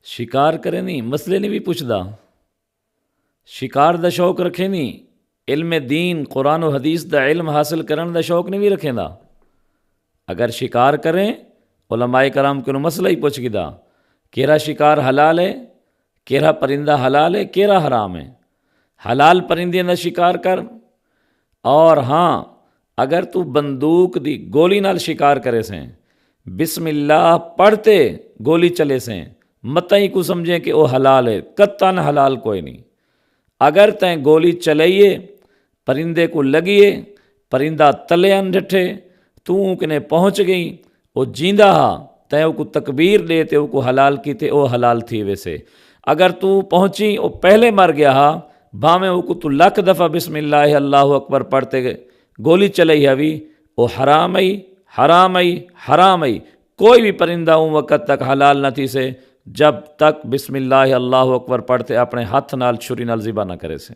شکار کرے نہیں، مسئلے نہیں بھی پوچھدا، شکار دا شوق رکھے نہیں، علم دین قرآن و حدیث دا علم حاصل کرن دا شوق نہیں بھی رکھیں دا۔ اگر شکار کریں علماء کرام کو مسئلہ ہی پوچھ گدا کیرا شکار حلال ہے، کیرا پرندہ حلال ہے، کیرا حرام ہے۔ حلال پرندے دا شکار کر، اور ہاں اگر تو بندوق دی گولی نال شکار کرے سیں، بسم اللہ پڑھتے گولی چلے سیں، متیں کو سمجھیں کہ وہ حلال ہے، قطعاً حلال کوئی نہیں۔ اگر تیں گولی چلائیے پرندے کو لگیے، پرندہ تلے ان ڈٹھے، تو کنے پہنچ گئی، وہ جیندہ ہا تیں کو تکبیر دے تے کو حلال کی تے وہ حلال تھی ویسے۔ اگر تو پہنچی وہ پہلے مر گیا ہا، بھامیں وہ کو تو لکھ دفعہ بسم اللہ اللہ اکبر پڑھتے گئے گولی چلائی ہوئی، وہ حرام ای حرام ای حرام ای۔ کوئی بھی پرندہ ان وقت تک حلال نہ تھی سے جب تک بسم اللہ اللہ اکبر پڑھتے اپنے ہاتھ نال چھری نال ذبح نہ کرے سے۔